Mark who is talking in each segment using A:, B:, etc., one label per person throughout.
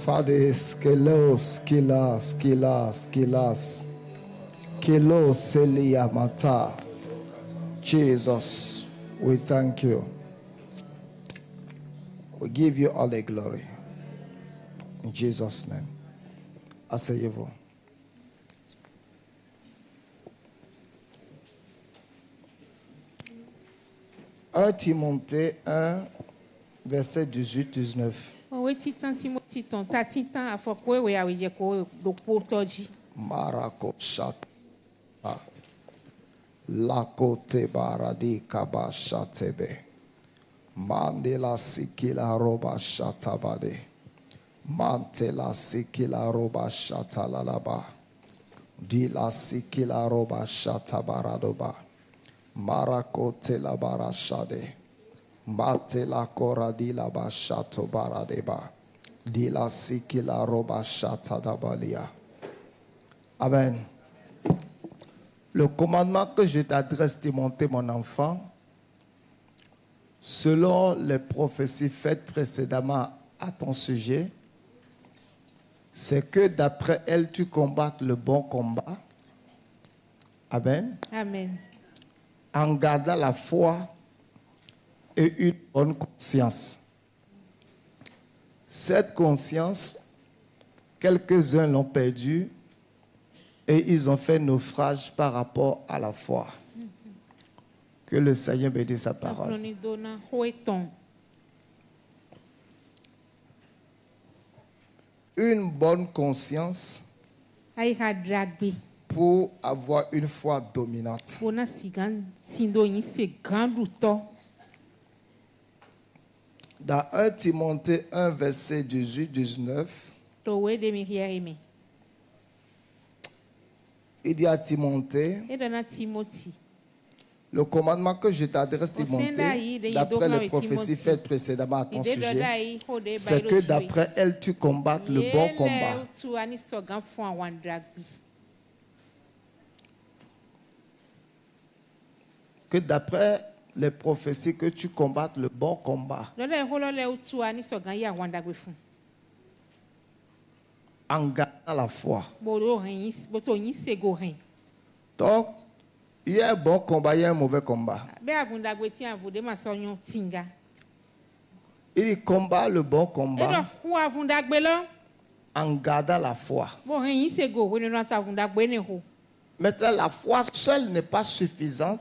A: Fades, kelos, kilas, kilas, kilas. Kelos, seliyamata. Jesus, we thank you. We give you all the glory. In Jesus' name. Asseyez-vous. Un Timothée 1, verset 18-19. Marako shata. Lakote baradi kaba shatebe. Mandela sikila roba shatabade. Mantela sikila roba shatalalaba. Dila sikila roba shatabaradoba. Marakote la barashade. Matela koradila bashato baradeba. Dila sikila roba shatadabalia. Amen. Le commandement que je t'adresse, Timothée, mon enfant, selon les prophéties faites précédemment à ton sujet, c'est que d'après elles, tu combattes le bon combat. Amen.
B: Amen.
A: En gardant la foi et une bonne conscience. Cette conscience, quelques-uns l'ont perdue et ils ont fait naufrage par rapport à la foi. Que le Seigneur bénisse sa parole. Une bonne conscience pour avoir une foi dominante. Dans 1 Timothée 1, verset 18-19, il dit à Timothée, le commandement que je t'adresse, Timothée, d'après les prophéties faites précédemment à ton sujet, c'est que d'après elles, tu combattes le bon combat. Que d'après les prophéties, que tu combattes le bon combat. En gardant la foi. Donc, il y a un bon combat, il y a un mauvais combat. Il combat le bon combat en gardant la foi. Maintenant, la foi seule n'est pas suffisante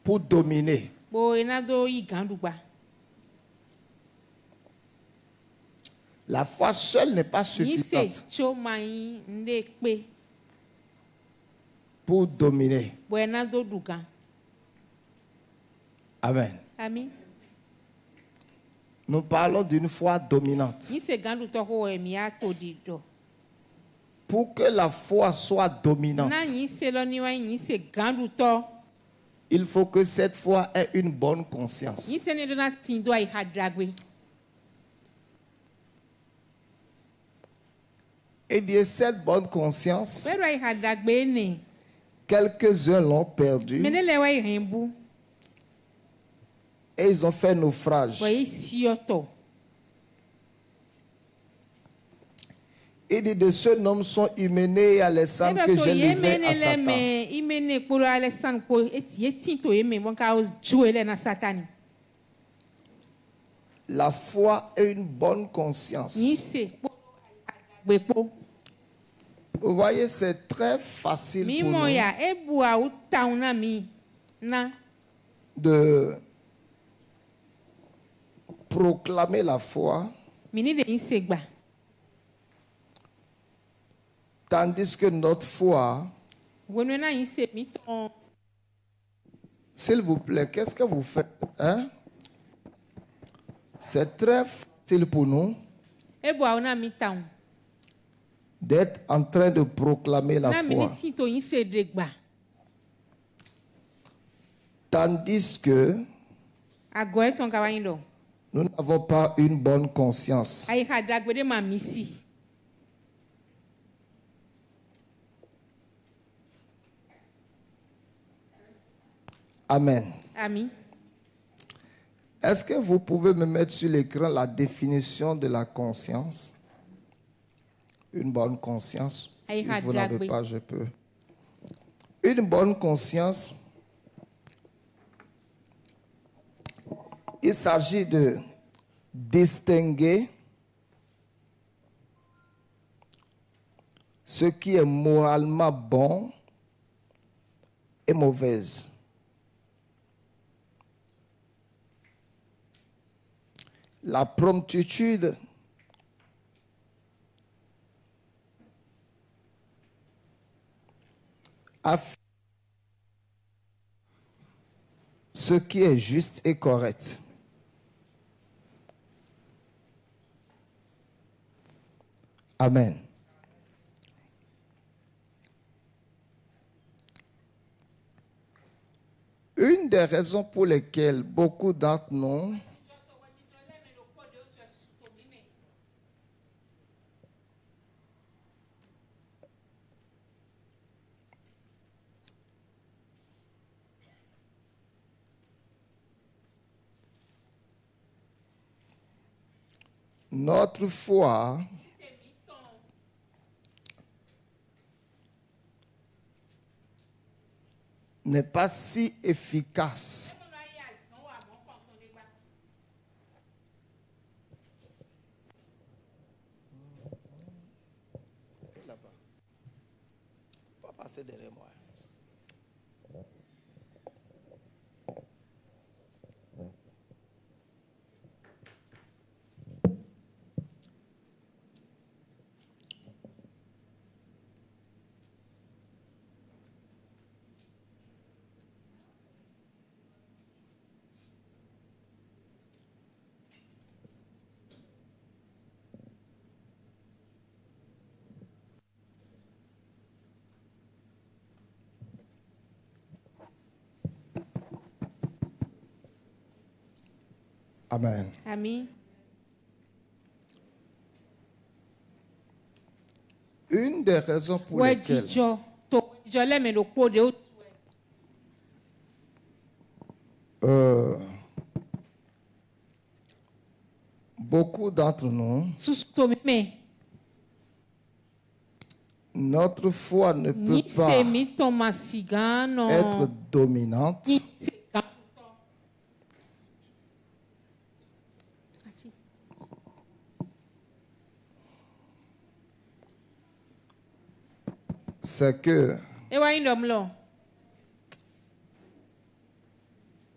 A: pour dominer. La foi seule n'est pas suffisante pour dominer. Amen.
B: Amen.
A: Nous parlons d'une foi dominante. Pour que la foi soit dominante, il faut que cette foi ait une bonne conscience. Et de cette bonne conscience, quelques-uns l'ont perdue et ils ont fait naufrage. Et de ce nom sont Hyménée et Alexandre que j'ai livrés à Satan. La foi est une bonne conscience. Vous voyez, c'est très facile pour nous de proclamer la foi, tandis que notre foi, s'il vous plaît, qu'est-ce que vous faites, hein? C'est très facile pour nous d'être en train de proclamer la foi, tandis que nous n'avons pas une bonne conscience. Amen.
B: Amen.
A: Est-ce que vous pouvez me mettre sur l'écran la définition de la conscience? Une bonne conscience. Si vous n'avez pas, je peux. Une bonne conscience, il s'agit de distinguer ce qui est moralement bon et mauvaise. La promptitude à ce qui est juste et correct. Amen. Une des raisons pour lesquelles beaucoup d'entre nous notre foi n'est pas si efficace. Là-bas. Pas passer derrière moi. Amen.
B: Amen.
A: Une des raisons pour lesquelles beaucoup d'entre nous, notre foi ne peut pas être dominante c'est que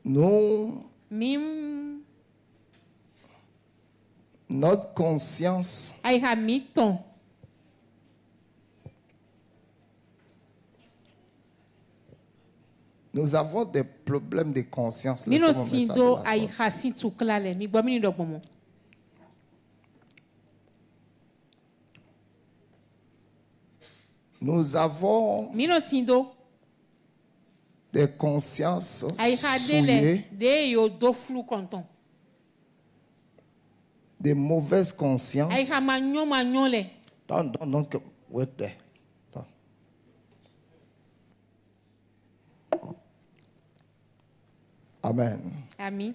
A: nous, notre conscience nous avons des problèmes de conscience. Laissez-moi mettre ça de la sorte. Nous avons des consciences souillées, des mauvaises consciences. Donc, wait there. Amen.
B: Amen.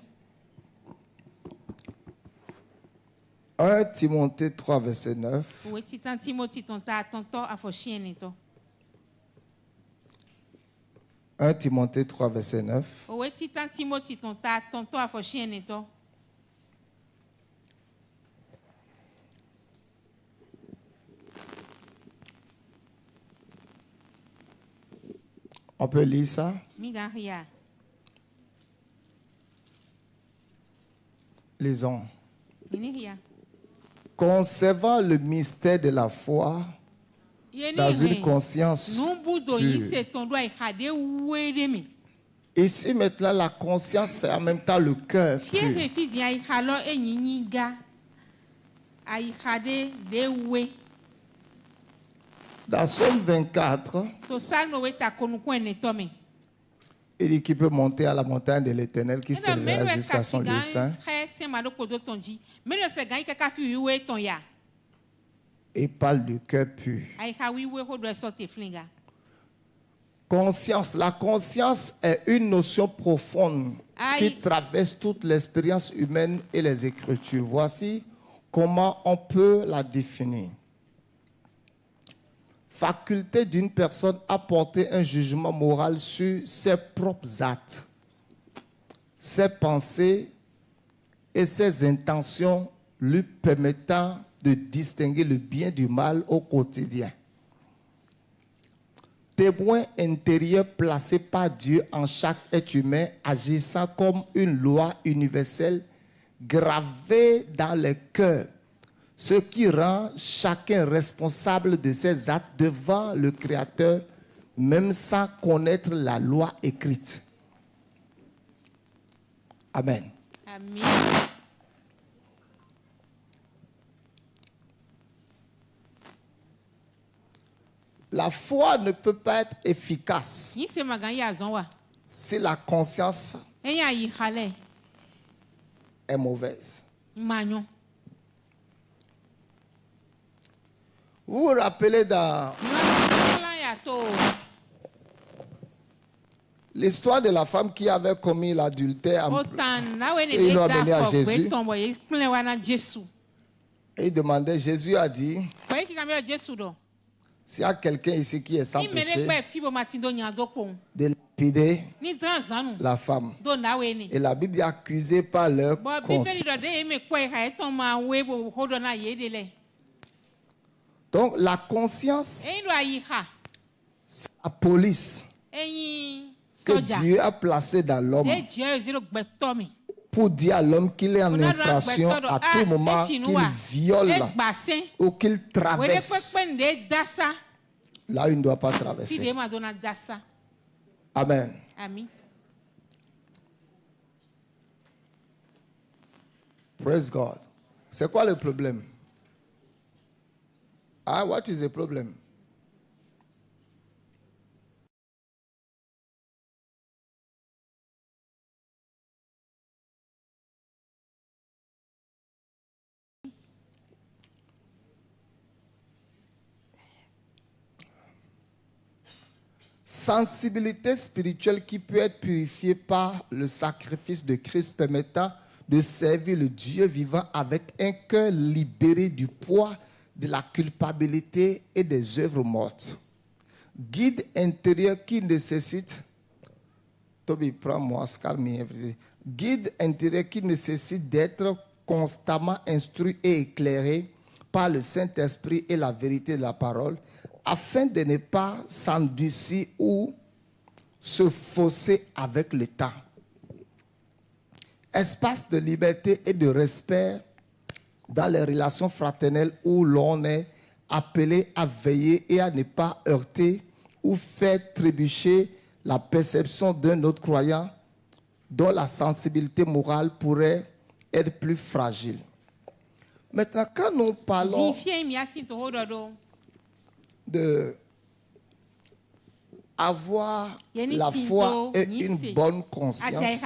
A: 1 Timothée 3, verset 9. 1 Timothée 3, verset 9. On peut lire ça? Lisons. Conservant le mystère de la foi dans une conscience pure. Ici, maintenant, la conscience, c'est en même temps le cœur pur. Dans Somme 24, il dit qu'il peut monter à la montagne de l'Éternel qui s'élèvera jusqu'à son lieu saint. Il parle du cœur pur. Conscience. La conscience est une notion profonde qui traverse toute l'expérience humaine et les Écritures. Voici comment on peut la définir. Faculté d'une personne à porter un jugement moral sur ses propres actes, ses pensées et ses intentions lui permettant de distinguer le bien du mal au quotidien. Témoin intérieur placé par Dieu en chaque être humain, agissant comme une loi universelle gravée dans les cœurs, ce qui rend chacun responsable de ses actes devant le Créateur, même sans connaître la loi écrite. Amen.
B: Amen.
A: La foi ne peut pas être efficace si la conscience est mauvaise. Vous vous rappelez dans l'histoire de la femme qui avait commis l'adultère et il l'a amené à Jésus. Et il demandait, Jésus a dit, s'il y a quelqu'un ici qui est sans péché, de lapider la femme. Et la Bible dit accusée par leur conscience. Donc la conscience, c'est la police que Dieu a placée dans l'homme pour dire à l'homme qu'il est en infraction à tout moment, qu'il viole ou qu'il traverse. Là, il ne doit pas traverser. Amen. Praise God. C'est quoi le problème? What is the problem? Sensibilité spirituelle qui peut être purifiée par le sacrifice de Christ permettant de servir le Dieu vivant avec un cœur libéré du poids de la culpabilité et des œuvres mortes. Guide intérieur qui nécessite, Toby, prends-moi, calme. Guide intérieur qui nécessite d'être constamment instruit et éclairé par le Saint-Esprit et la vérité de la parole, afin de ne pas s'endurcir ou se fausser avec le temps. Espace de liberté et de respect dans les relations fraternelles où l'on est appelé à veiller et à ne pas heurter ou faire trébucher la perception d'un autre croyant dont la sensibilité morale pourrait être plus fragile. Maintenant, quand nous parlons de avoir la foi et une bonne conscience,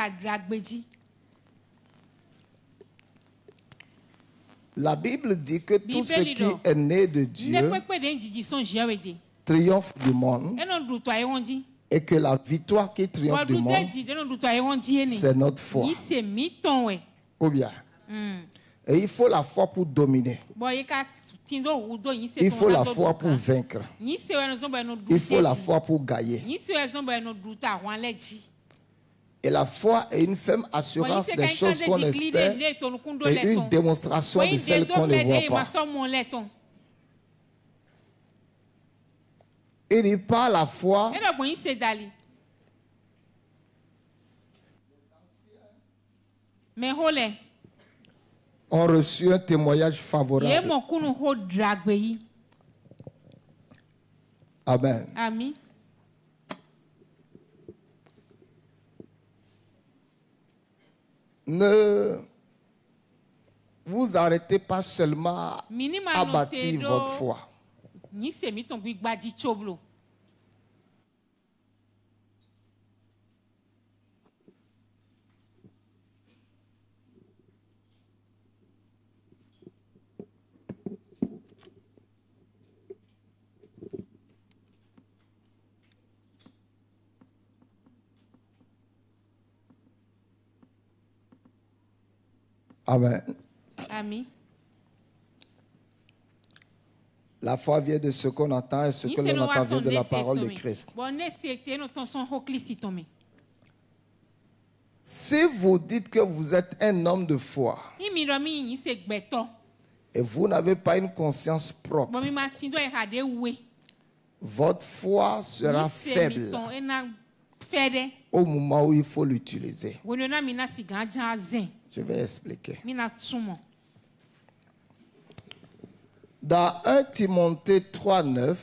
A: la Bible dit que tout ce qui est né de Dieu triomphe du monde et que la victoire qui triomphe du monde, c'est notre foi. Ou bien, et il faut la foi pour dominer. Il faut la foi pour vaincre. Il faut la foi pour gagner. Et la foi est une ferme assurance des choses qu'on espère et une démonstration de celles qu'on ne voit pas. Il dit pas la foi. Ont reçu un témoignage favorable. Amen.
B: Amen.
A: Ne vous arrêtez pas seulement à bâtir votre foi. Amen.
B: Amen.
A: La foi vient de ce qu'on entend et ce que l'on entend vient de la parole de Christ. Si vous dites que vous êtes un homme de foi et vous n'avez pas une conscience propre, votre foi sera faible au moment où il faut l'utiliser. Je vais expliquer. Dans 1 Timothée 3:9,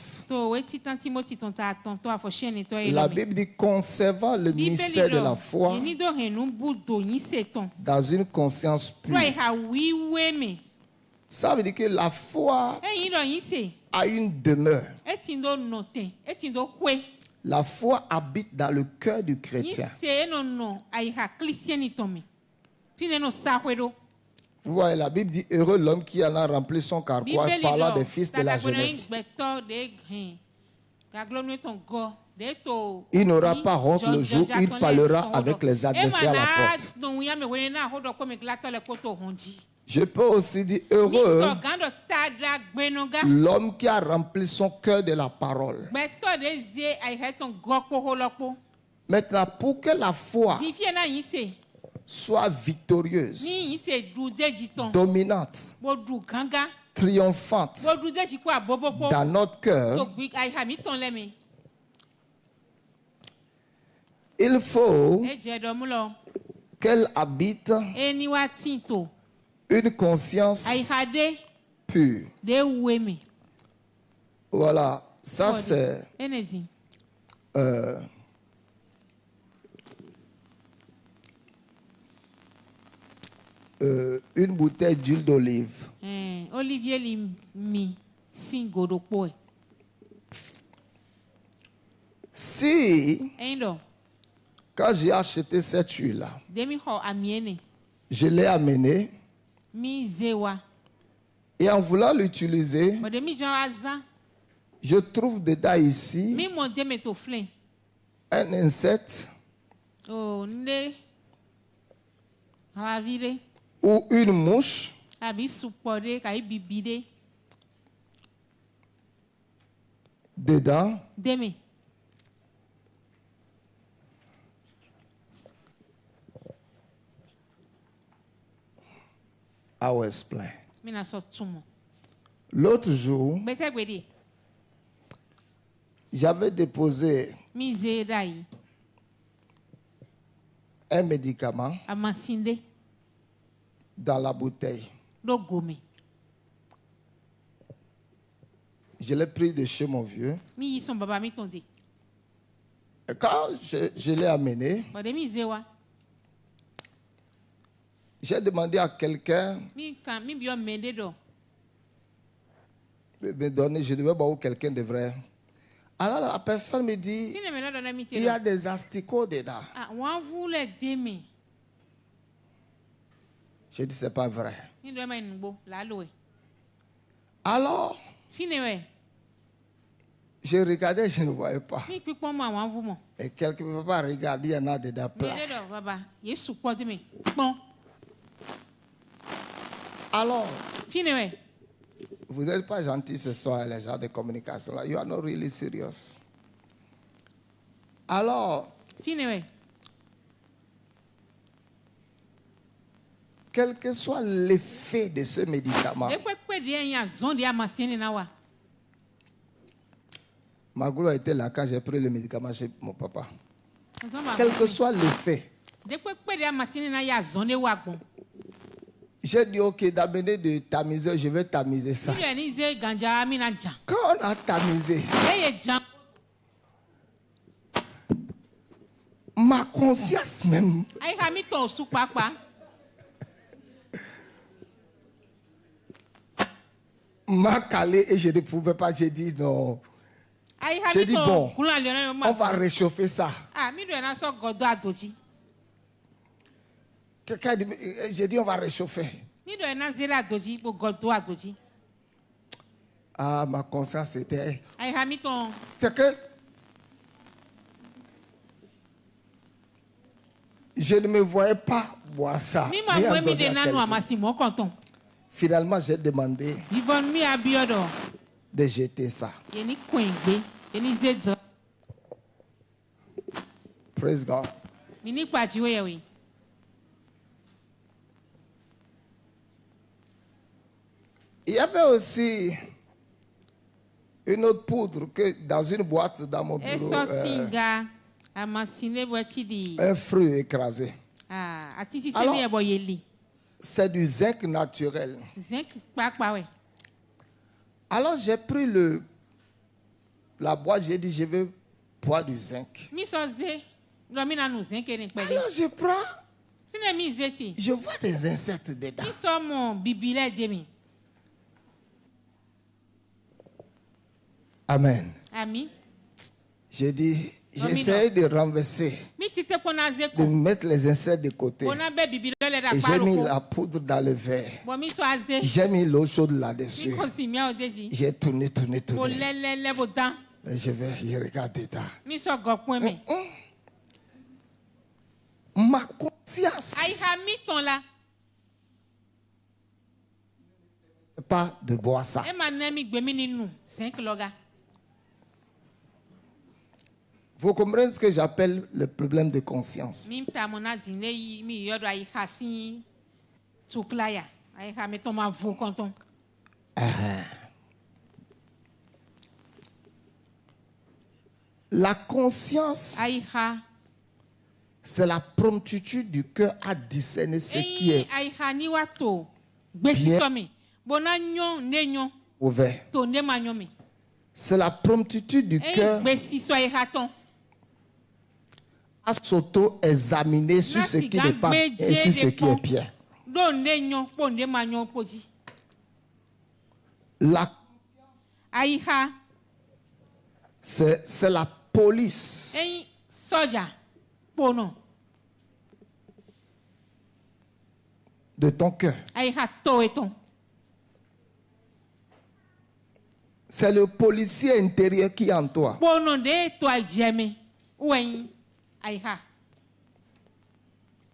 A: la Bible dit conservant le mystère de la foi dans une conscience pure. Ça veut dire que la foi a une demeure. La foi habite dans le cœur du chrétien. Vous voyez, la Bible dit heureux l'homme qui en a rempli son carquois, parlant des fils de la jeunesse. Il n'aura pas honte le jour où il parlera avec les adversaires à la porte. Je peux aussi dire heureux l'homme qui a rempli son cœur de la parole. Maintenant, pour que la foi soit victorieuse, dominante, triomphante dans notre cœur, il faut qu'elle habite une conscience pure. Voilà, ça c'est une bouteille d'huile d'olive. Si, quand j'ai acheté cette huile-là, je l'ai amenée et en voulant l'utiliser, je trouve dedans ici un insecte ou une mouche dedans. I will explain. L'autre jour, j'avais déposé un médicament dans la bouteille. Je l'ai pris de chez mon vieux. Et quand je l'ai amené, j'ai demandé à quelqu'un de me donner, je devais voir où quelqu'un devrait. Alors la personne me dit, il y a des asticots dedans. J'ai dit, c'est pas vrai. Alors, je regardais, je ne voyais pas. Et quelqu'un ne peut pas regarder, il y en a dedans plein. Alors, vous n'êtes pas gentils ce soir, les gens de communication là. You are not really serious. Alors, quel que soit l'effet de ce médicament, ma gloire était là quand j'ai pris le médicament chez mon papa. Quel que soit l'effet, j'ai dit ok, d'amener de tamiser, je vais tamiser ça. Quand on a tamisé, ma conscience même m'a calé et je ne pouvais pas. J'ai dit non. J'ai dit bon, on va réchauffer ça. Quelqu'un dit, j'ai dit on va réchauffer. Ah, ma conscience était. C'est que je ne me voyais pas boire ça.
B: Ni ma moi mi de nanu amasi mo konton.
A: Finalement, j'ai demandé
B: Yvonne mi abiodo.
A: de jeter ça.
B: Yeni kwengbe, yeni zedra.
A: Praise God.
B: Mini kwajiwe yewi.
A: Il y avait aussi une autre poudre que dans une boîte dans mon bureau. Un fruit écrasé. Alors, c'est du zinc naturel. Alors j'ai pris la boîte, j'ai dit je vais boire du zinc. Alors je prends, je vois des insectes dedans. Amen.
B: Amen.
A: J'ai dit, j'essaie de renverser, de mettre les insectes de côté. Et j'ai mis la poudre dans le verre. J'ai mis l'eau chaude là-dessus. J'ai tourné. Et je vais regarder là. Ma conscience. Pas de boire ça. Vous comprenez ce que j'appelle le problème de conscience? La conscience, c'est la promptitude du cœur à discerner ce qui est bien ouvert. C'est la promptitude du cœur à s'auto-examiner sur ce qui n'est pas bien et sur ce qui est bien. La c'est la police de ton cœur. C'est le policier intérieur qui est en toi.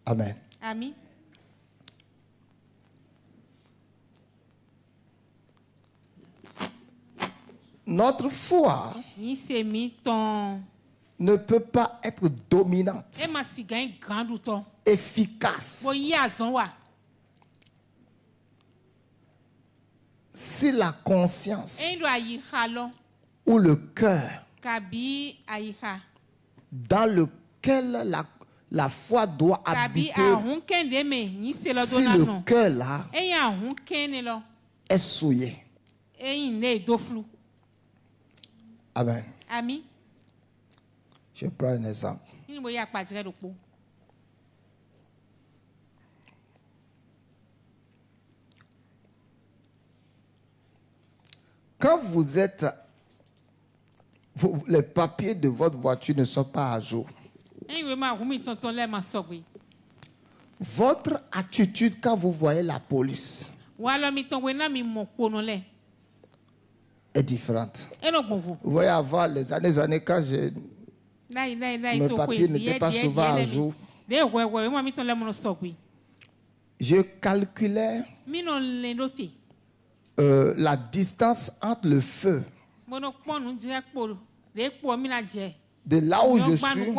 A: Amen.
B: Amen.
A: Notre foi ne peut pas être dominante, efficace, si la conscience ou le cœur dans lequel la foi doit habiter, si le cœur là est souillé. Amen.
B: Amen.
A: Je prends un exemple. Quand vous êtes, les papiers de votre voiture ne sont pas à jour. Votre attitude quand vous voyez la police est différente. Vous voyez, avant les années quand mes papiers n'étaient pas souvent à jour, je calculais la distance entre le feu de là où je suis.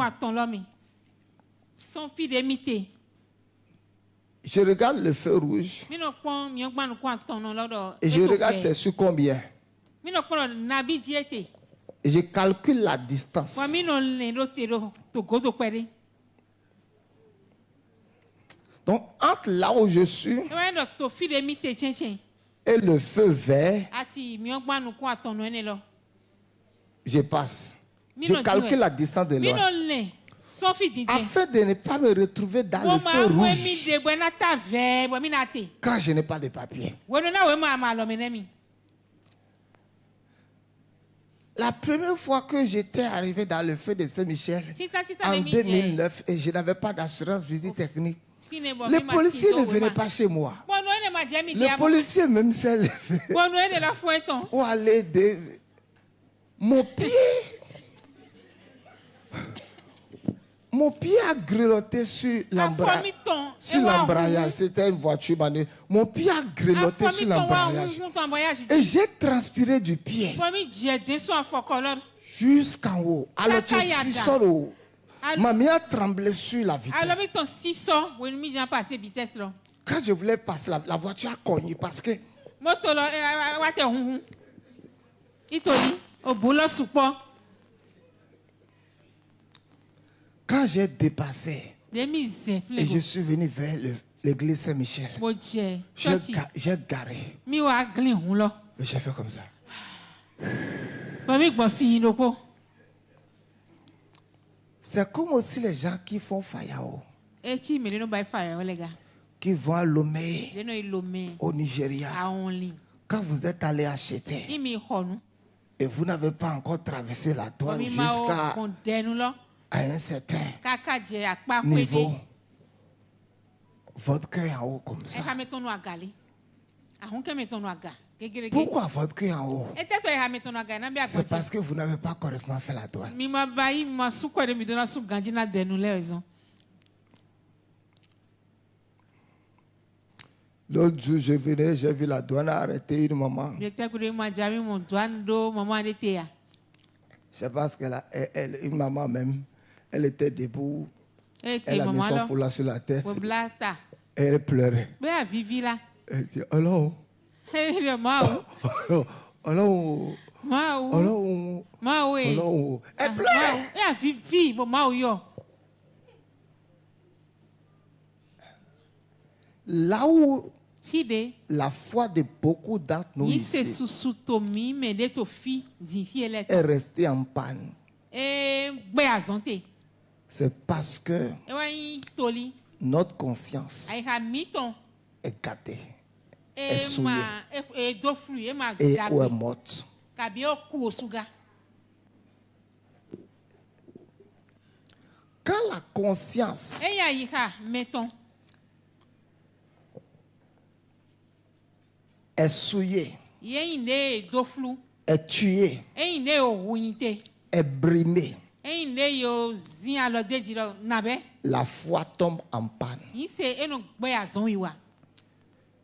A: Je regarde le feu rouge et je regarde c'est sur combien. Et je calcule la distance. Donc, entre là où je suis et le feu vert, je passe. Je calcule la distance de loin. Afin de ne pas me retrouver dans le feu rouge quand je n'ai pas de papier. La première fois que j'étais arrivé dans le feu de Saint-Michel, en 2009, et je n'avais pas d'assurance visite technique, les policiers ne venaient pas chez moi. Les policiers même s'est levé. Ou aller de mon pied a grelotté sur sur l'embrayage. C'était une voiture manuelle. Mon pied a grelotté sur l'embrayage. Et j'ai transpiré du pied jusqu'en haut. Alors tu es haut. Ma main a tremblé sur la vitesse. Quand je voulais passer, la voiture a cogné parce que quand j'ai dépassé et je suis venu vers l'église Saint-Michel, j'ai garé. Et j'ai fait comme ça. C'est comme aussi les gens qui font Fayao, qui vont à Lomé, au Nigeria. Quand vous êtes allé acheter et vous n'avez pas encore traversé la douane jusqu'à un certain niveau, votre cœur est en haut comme ça. Pourquoi votre cœur est en haut? C'est parce que vous n'avez pas correctement fait la douane. L'autre jour, je venais, j'ai vu la douane arrêter une maman. C'est parce qu'une maman même, elle était debout, elle a mis son foulard sur la tête, et elle pleurait. Elle dit, alors, elle pleurait. Là où la foi de beaucoup d'entre nous ici est restée en panne, c'est parce que notre conscience est gâtée, est souillée et ou est morte. Quand la conscience est souillée, est tuée, est brimée, la foi tombe en panne.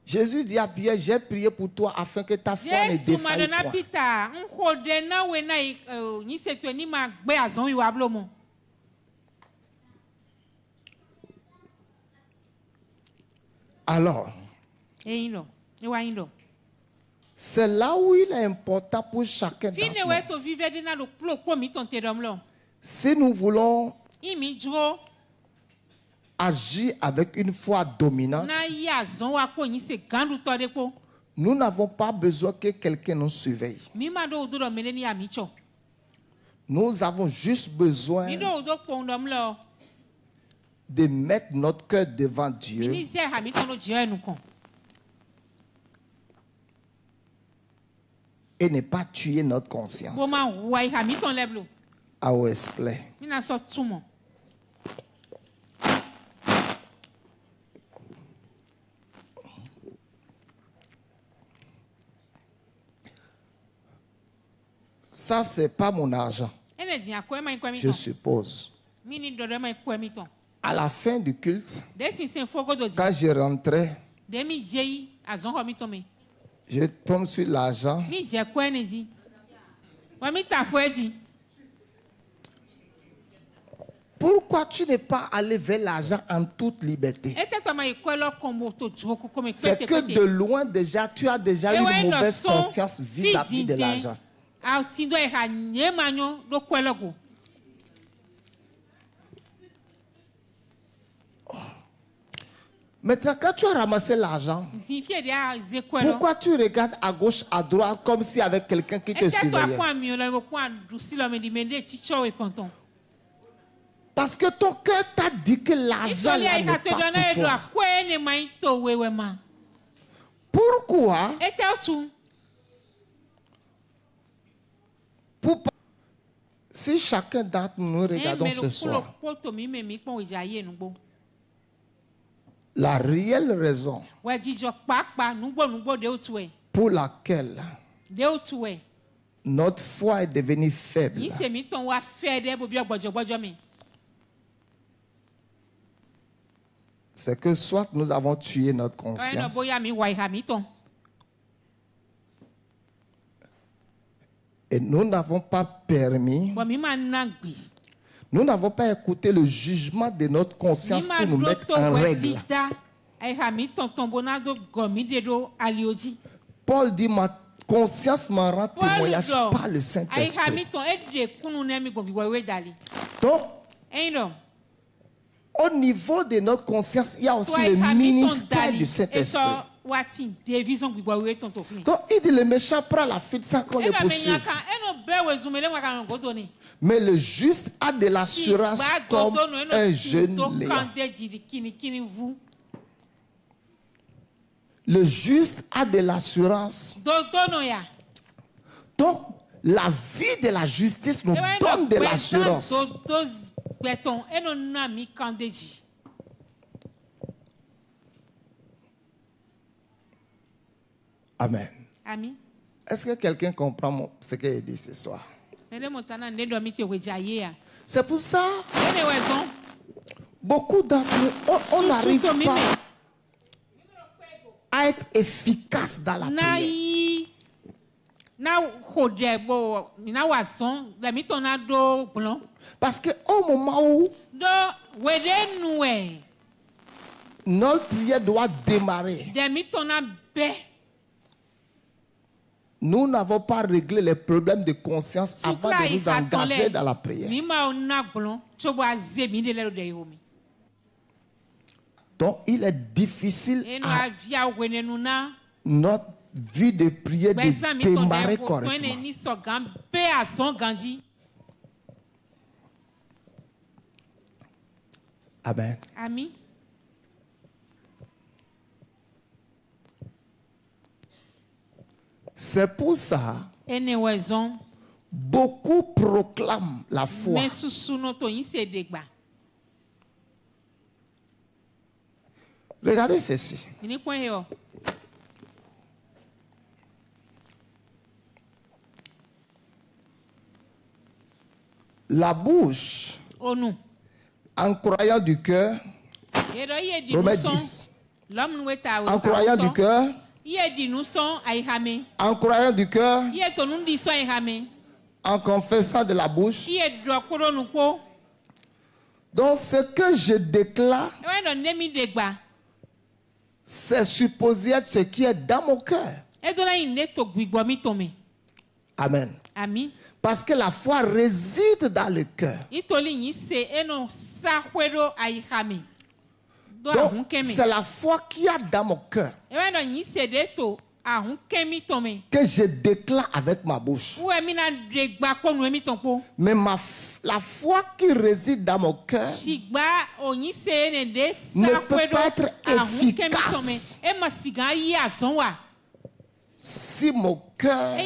A: Jésus dit à Pierre, j'ai prié pour toi afin que ta foi ne défaille point. Alors, c'est là où il est important pour chacun d'entre nous. Si nous voulons agir avec une foi dominante, nous n'avons pas besoin que quelqu'un nous surveille. Nous avons juste besoin de mettre notre cœur devant Dieu et ne pas tuer notre conscience. Our display. Ça, c'est pas mon argent, je suppose. À la fin du culte, quand je rentrais, je tombe sur l'argent. Pourquoi tu n'es pas allé vers l'argent en toute liberté? C'est que de loin déjà, tu as déjà eu une mauvaise conscience vis-à-vis de l'argent. Maintenant, quand tu as ramassé l'argent, pourquoi tu regardes à gauche, à droite, comme s'il y avait quelqu'un qui te surveillait? Parce que ton cœur t'a dit que l'argent n'est pas pour toi. Pourquoi? Si chacun d'entre nous regardons ce soir, la réelle raison pour laquelle notre foi est devenue faible, c'est que soit nous avons tué notre
B: Ɔyɛ no
A: conscience,
B: boya mi wa iha mi tɔn.
A: et nous n'avons pas permis,
B: Bɔn mi ma na gbi.
A: nous n'avons pas écouté le jugement de notre conscience pour nous mettre en règle.
B: Da iha mi tɔn tɔn bona do gɔmi de do alioji.
A: Paul dit, ma conscience m'en rend témoignage
B: Paul
A: par le
B: iha mi
A: Saint-Esprit.
B: tɔn e de kunu ne mi gbɔngbɔ wewe dali.
A: Donc,
B: Ɛyin dɔn.
A: au niveau de notre conscience, il y a aussi
B: Toi
A: le
B: iha mi tɔn
A: ministère
B: dali.
A: du Saint-Esprit.
B: Esɔ waati division gbɔngbɔ wewe tɔn to fili.
A: Donc, il dit, le méchant prend la fuite sans qu'on le poursuive. Mais le juste a de l'assurance comme un jeune lion. Le juste a de l'assurance. Donc, la vie de la justice nous donne de l'assurance. Amen.
B: Amen.
A: Est-ce que quelqu'un comprend ce que j'ai dit ce soir? C'est pour ça, beaucoup d'entre nous, on n'arrive pas à être efficace dans la prière. Parce qu'au moment où notre prière doit démarrer, nous n'avons pas réglé les problèmes de conscience avant de nous engager dans la prière. Donc, il est difficile à notre vie de prière de démarrer correctement. Amen.
B: Amen.
A: C'est pour ça beaucoup proclament la foi. Regardez ceci. La bouche, en croyant du cœur, Romains 10, en croyant du cœur, en croyant du cœur, en confessant de la bouche. Donc ce que je déclare, c'est supposé être ce qui est dans mon cœur. Amen.
B: Amen.
A: Parce que la foi réside dans le cœur. Donc, c'est la foi qui a dans mon cœur que je déclare avec ma bouche. Mais la foi qui réside dans mon cœur ne peut pas être efficace si mon cœur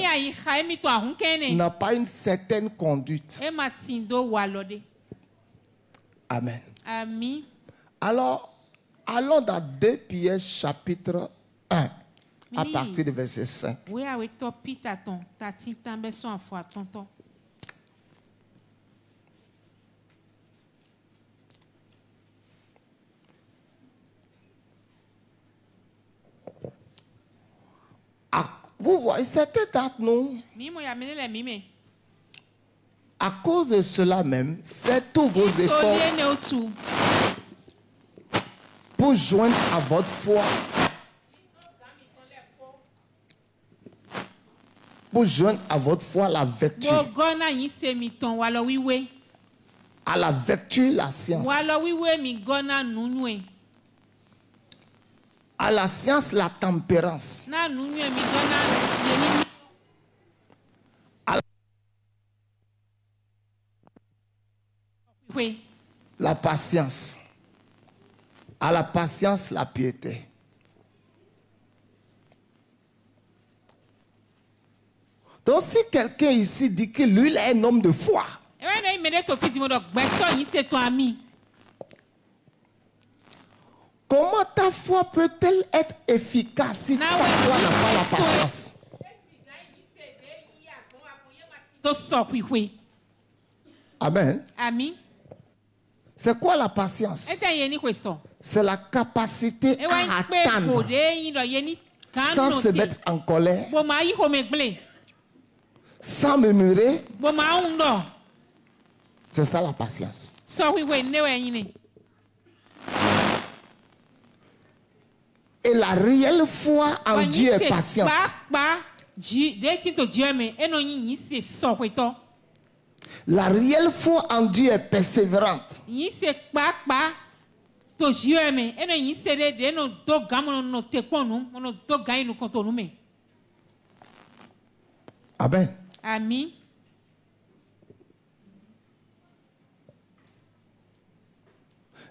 A: n'a pas une certaine conduite. Amen.
B: Amen.
A: Alors, allons dans 2 Pierre chapitre 1, à partir du verset 5. Vous voyez, c'était d'entre nous. À cause de cela même, faites tous vos efforts pour joindre à votre foi. Pour joindre à votre foi la vertu. À la vertu, la science. À la science, la tempérance. La patience. À la patience, la piété. Donc si quelqu'un ici dit que lui il est un homme de foi, comment ta foi peut-elle être efficace si ta foi n'a pas la patience? Amen.
B: Amen.
A: C'est quoi la patience? c'est la capacité à attendre sans se mettre en colère, sans murmurer. C'est ça la patience. Et la réelle foi en Dieu est patiente. La réelle foi en Dieu est persévérante. Amen.
B: Amen.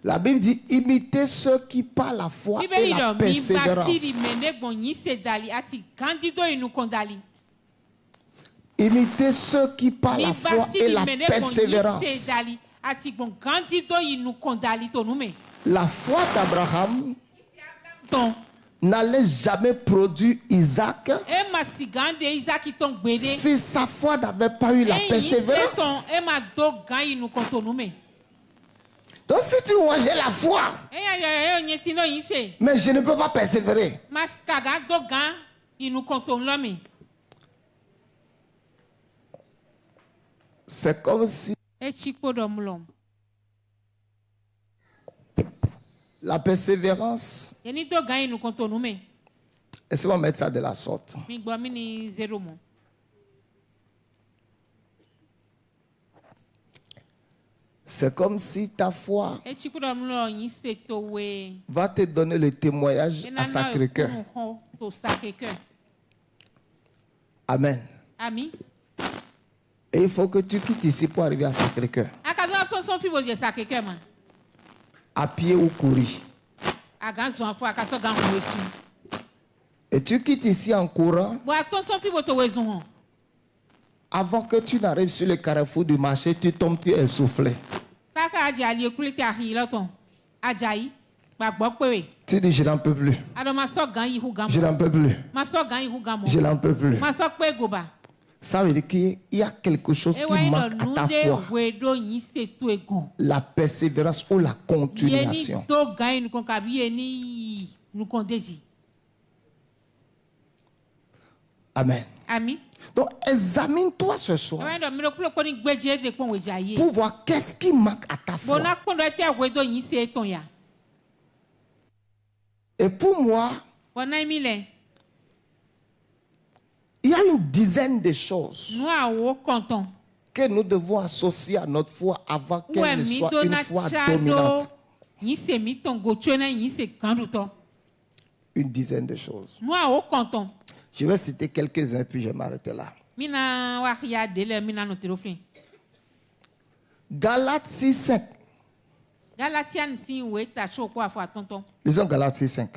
A: La Bible dit imitez ceux qui par la foi et la persévérance. Imitez ceux qui par la foi et la persévérance. La foi d'Abraham n'allait jamais produire Isaac si sa foi n'avait pas eu la persévérance. Donc si tu vois, j'ai la foi, mais je ne peux pas persévérer. C'est comme si la persévérance, laissez-moi mettre ça de la sorte. C'est comme si ta foi va te donner le témoignage à Sacré-Cœur. Amen.
B: Amen.
A: Et il faut que tu quittes ici pour arriver à Sacré-Cœur. À pied ou courir. Et tu quittes ici en courant. Avant que tu n'arrives sur le carrefour du marché, tu tombes, tu es essoufflé. Tu dis, je n'en peux plus. Je n'en peux plus. Je n'en peux plus. Ça veut dire qu'il y a quelque chose qui manque à ta foi. La persévérance ou la continuation. Amen.
B: Amen.
A: Donc, examine-toi ce soir pour voir qu'est-ce qui manque à ta foi. Et pour moi, il y a une dizaine de choses que nous devons associer à notre foi avant qu'elle ne soit une foi dominante. Une dizaine de choses. Je vais citer quelques-uns puis je vais m'arrêter là. Galates 6:5. Lisons Galates 6:5.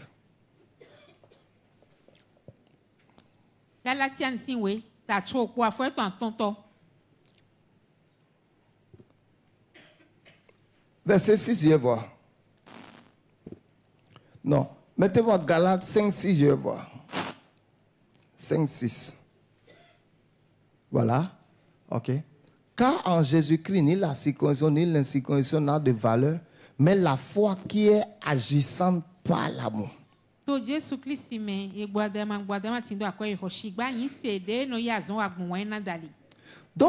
A: Verset 6, je vais voir. Non, mettez-moi Galates 5:6, je vais voir. 5:6. Voilà. Ok. Car en Jésus-Christ, ni la circoncision ni l'incirconcision n'a de valeur, mais la foi qui est agissante par l'amour. Donc,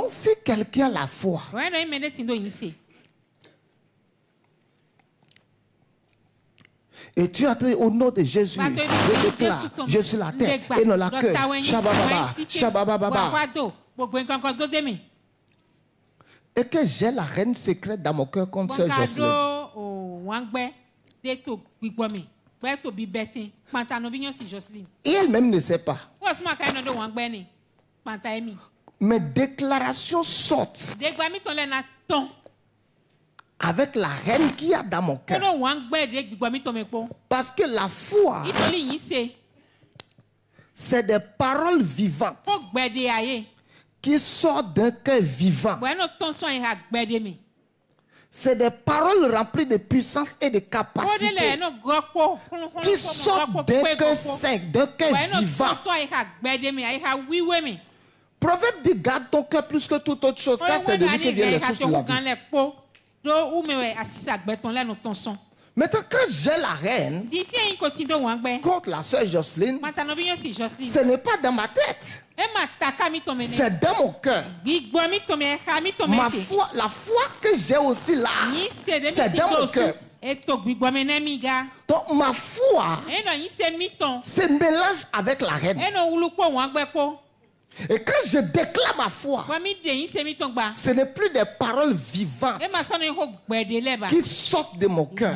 A: si quelqu'un a la foi, et tu as dit au nom de Jésus, je déclare, je suis la tête et non la queue. Shabababa, shabababa. Et que j'ai la reine secrète dans mon cœur contre Sœur Jocelyne. Et elle-même ne sait pas. Mes déclarations sortent avec la reine qu'il y a dans mon cœur. Parce que la foi, c'est des paroles vivantes qui sortent d'un cœur vivant. C'est des paroles remplies de puissance et de capacité qui sortent d'un cœur sain, d'un cœur vivant. Proverbe dit garde ton cœur plus que toute autre chose, car c'est de lui que viennent les sources de la vie. Maintenant, quand j'ai la reine contre la sœur Jocelyne, ce n'est pas dans ma tête. C'est dans mon cœur. Ma foi, la foi que j'ai aussi là, c'est dans mon cœur. Donc ma foi se mélange avec la reine. Et quand je déclare ma foi, ce n'est plus des paroles vivantes qui sortent de mon cœur.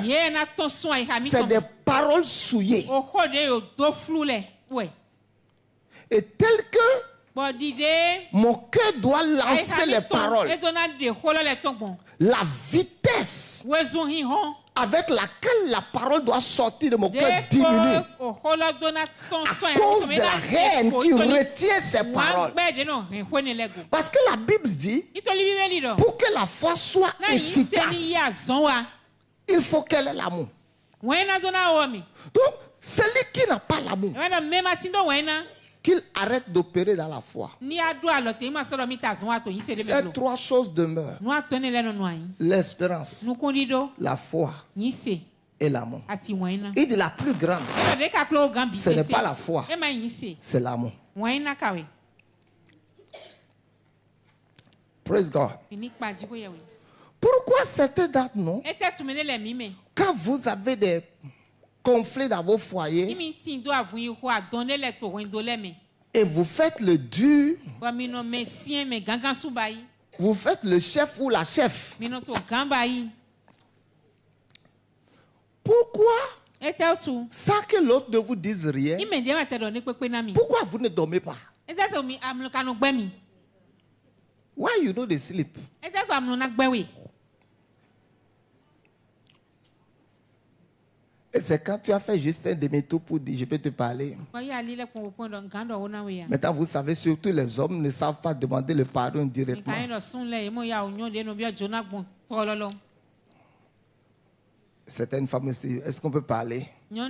A: C'est des paroles souillées. Et tel que mon cœur doit lancer les paroles, la vitesse avec laquelle la parole doit sortir de mon cœur diminue à cause de la reine qui retient ces paroles. Parce que la Bible dit, pour que la foi soit efficace, il faut qu'elle ait l'amour. Donc, celui qui n'a pas l'amour, qu'il arrête d'opérer dans la foi. Ces trois choses demeurent: l'espérance, la foi et l'amour. Il dit la plus grande, ce n'est pas la foi, c'est l'amour. Praise God. Pourquoi certains d'entre nous, quand vous avez des conflits dans vos foyers et vous faites le dur, vous faites le chef ou la chef, pourquoi, sans que l'autre ne vous dise rien, pourquoi vous ne dormez pas? Why you know they sleep? Et c'est quand tu as fait juste un demi-tour pour dire je peux te parler. Maintenant, vous savez, surtout les hommes ne savent pas demander le pardon directement. Certaines femmes aussi, est-ce qu'on peut parler? Non,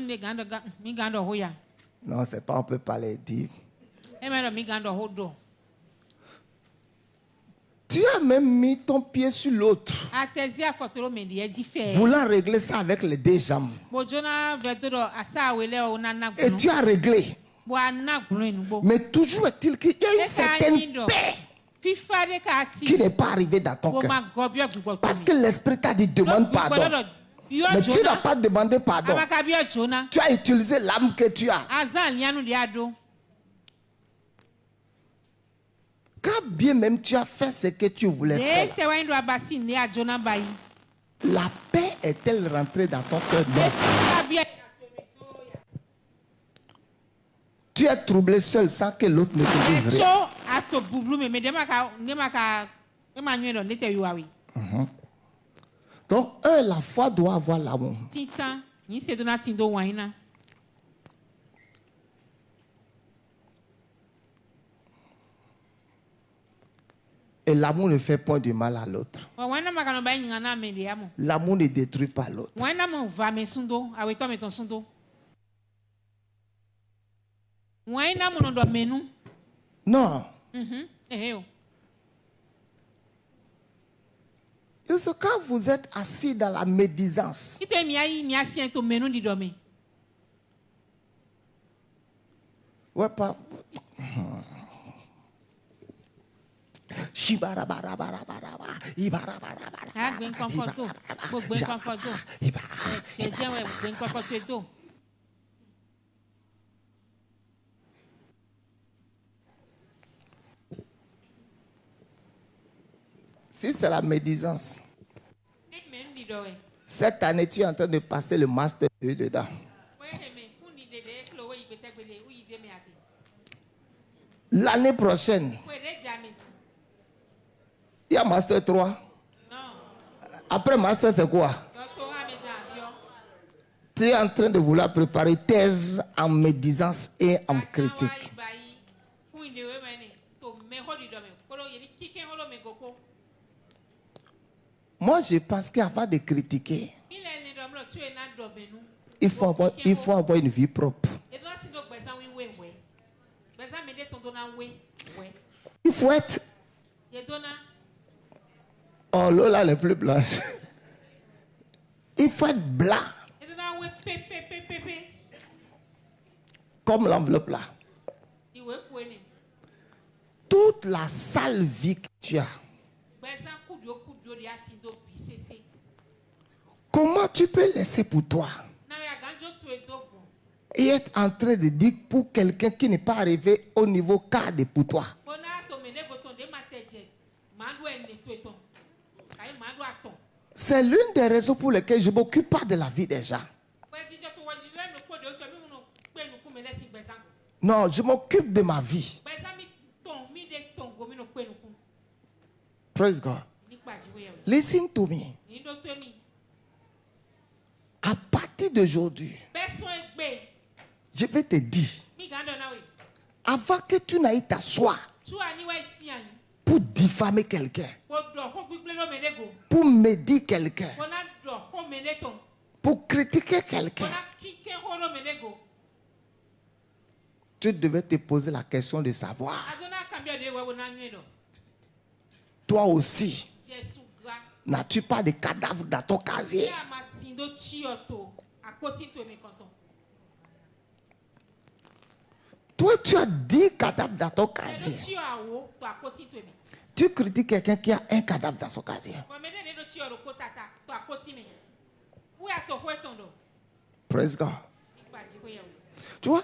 A: c'est pas on peut parler, dire. Tu as même mis ton pied sur l'autre, voulant régler ça avec les deux jambes. Et tu as réglé. Mais toujours est-il qu'il y a une certaine paix qui n'est pas arrivée dans ton cœur. Parce que l'esprit t'a dit demande pardon. Mais tu n'as pas demandé pardon. Tu as utilisé l'âme que tu as. Quand bien même tu as fait ce que tu voulais faire, la paix est-elle rentrée dans ton cœur? Non. Tu es troublé seul sans que l'autre ne te dise rien. Donc, la foi doit avoir l'amour. Et l'amour ne fait point du mal à l'autre. L'amour ne détruit pas l'autre. Non. Parce que quand vous êtes assis dans la médisance, ouais, pas. Si c'est la médisance, cette année tu es en train de passer le master 2 dedans. L'année prochaine, il y a master 3. Après master, c'est quoi? Tu es en train de vouloir préparer thèse en médisance et en critique. Moi, je pense qu'avant de critiquer, il faut avoir une vie propre. Il faut être... Oh, Lola, les plus blanches. Il faut être blanc. Comme l'enveloppe là. Toute la sale vie que tu as. Comment tu peux laisser pour toi et être en train de dire pour quelqu'un qui n'est pas arrivé au niveau cadre pour toi? C'est l'une des raisons pour lesquelles je ne m'occupe pas de la vie des gens. Non, je m'occupe de ma vie. Praise God. Listen to me. À partir d'aujourd'hui, je vais te dire, avant que tu n'ailles t'asseoir pour diffamer quelqu'un, pour médire quelqu'un, pour critiquer quelqu'un, tu devais te poser la question de savoir, toi aussi, n'as-tu pas de cadavre dans ton casier? Toi, tu as 10 cadavres dans ton casier. Tu critiques quelqu'un qui a un cadavre dans son casier. Praise God. Tu vois,